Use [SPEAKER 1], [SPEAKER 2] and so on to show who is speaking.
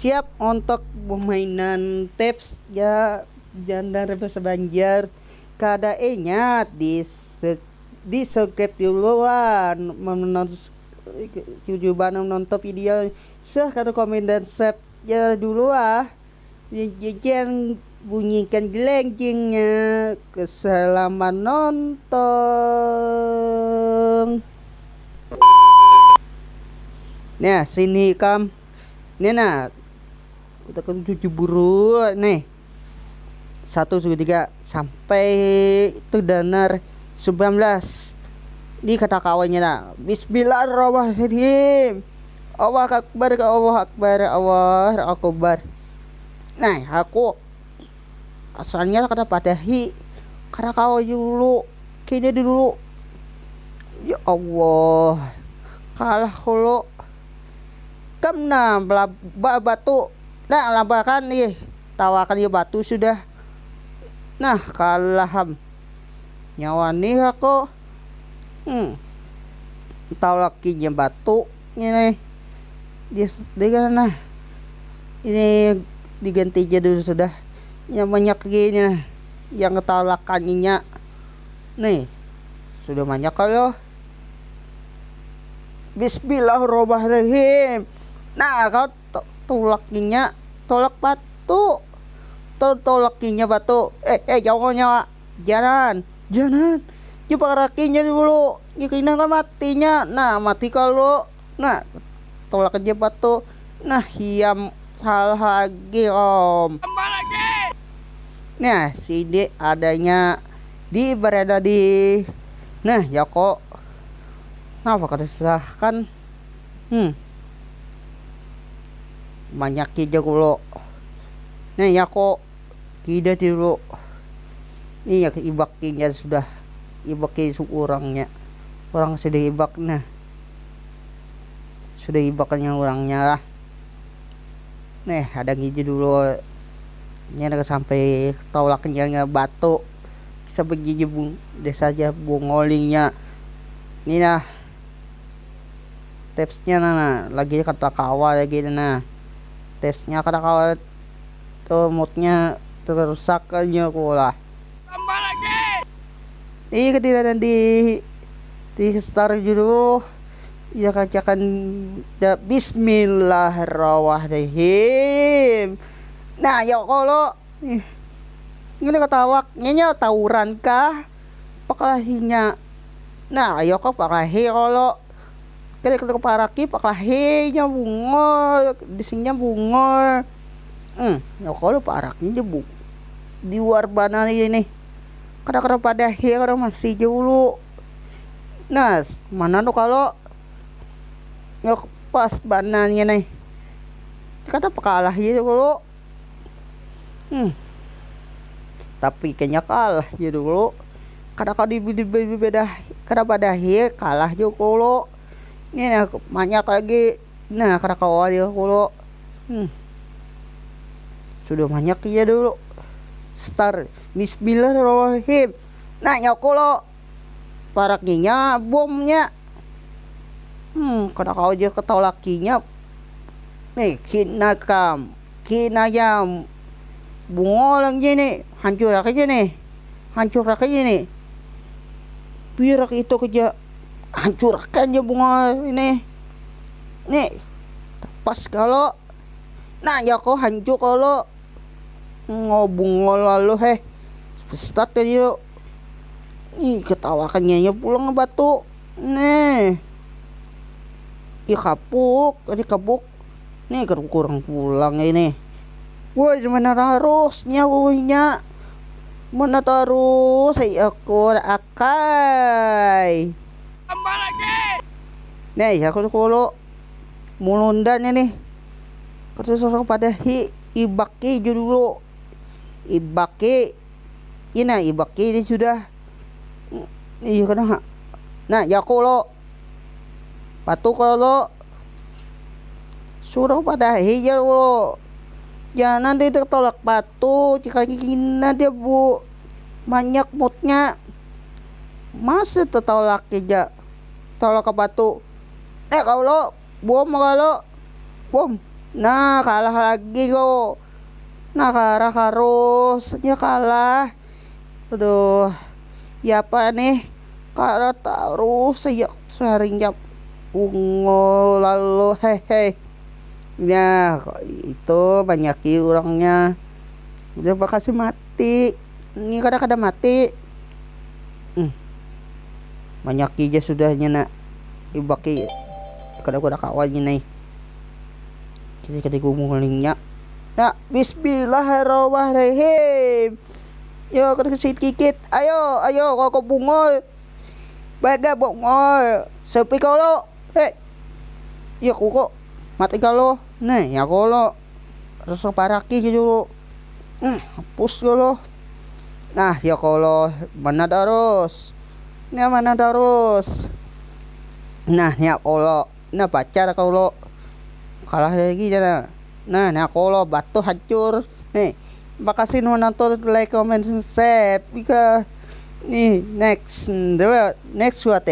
[SPEAKER 1] siap untuk permainan tips ya janda bahasa Banjar. Kada ingat di subscribe duluan menonton tujuan menonton video kada komen dan save ya dulu jangan bunyikan gelengkingnya. Keselamat nonton. Nah sini kam ini nah kita kan cuci buru nih 1, 2, 3 sampai itu danar 19 di kata kawannya nah. Bismillahirrahmanirrahim. Allah akbar, Allah akbar, Allah akbar. Nah aku asalnya kada padahi karena kau dulu kini dulu ya Allah kalah hulu kamna batu nah labakan nih tawakan ya batu sudah nah kalaham nyawa nih aku tahu lakinya batu ini dia nah ini diganti aja dulu sudah yang banyak gini nah yang ketalakannya nih sudah banyak kalau Bismillahirrahmanirrahim. Nah kau tolakinya tolak batu tolakinya batu jangan coba rakinya dulu kena kan matinya nah mati kalau nah tolak aja batu nah hiam hal lagi om. Nah sini adanya berada di nah ya kok kenapa kada sahkan banyak aja dulu nah ya kok tidak dulu ini ya ibakinya sudah ibaki orangnya orang sudah ibak nah sudah ibakannya orangnya lah. Nih ada gigi dulu ini ada sampai tolaknya batu sebegini bung desa saja bungolinya ini nah tipsnya nah lagi kata kawal lagi nah tesnya kata kawal tuh moodnya terusak aja pula tambah lagi ini ketidakan di start dulu ya kacakan Bismillahirrahmanirrahim. Nah ya kalau ini ketawak nyanyi tawuran kah pakahinya nah ayo kok pakahi kalau kira paraki pakahinya bunga disingnya bunga ya kalau paraknya jebu di luar bana ini kadang-kadang pada hero masih dulu nah mana tuh kalau ya pas banannya nih kata pakalah gitu kalau tapi kayaknya kalah gitu dulu kadang-kadang beda kadang pada kalah juga kalau ini nah banyak lagi nah kadang kawal ya kalau sudah banyak ya dulu start Bismillahirrahmanirrahim. Nah ya kalau parakinya bomnya kadang kau aja ketau lakinya nih kinayam bungolang gini hancur aja nih biar itu kerja hancurkan aja bunga ini nih pas kalau nah ya kok hancur kalau ngobungol lalu start tadi yuk nih ketawakannya ya pulang batu nih kapuk nih kurang pulang ini woi mana harusnya wuhnya mana terus aku akai tambah lagi nih aku kalau mulundan ini kata seorang pada ibaki dulu ibaki ini sudah iya kena nah ya kalau batu kalau suruh pada hijau lo jangan nanti tertolak batu jika kina dia bu banyak moodnya masa tertolak aja tolak ke batu kalau bom Nah, kalah lagi kok. Nah, kalah harus. Ya kalah. Aduh. Ya apa nih? Kalah terus saya seharinya ungu lalu hehe. Ya, kok itu banyak orangnya. Udah bakal mati. Ini kadang-kadang mati. Banyak aja sudahnya nak. Ibaki kadang-kadang kawannya nih. Kita kumulingnya. Nah, bismillahirrahmanirrahim. Yo, kita kikit. Ayo, kok bungol. Baga bungol. Sepi kalau. Ya kok mati kalau. Nih, ya kalau. Terus paraki dulu. Hapus dulu. Nah, ya kalau mana terus. Nah, mana terus. Nah, ya kalau. Nah, pacar kalau. Kalah lagi jana. Nah kalau batu hancur nih. Makasih nonton, like, comment, share. Nih next what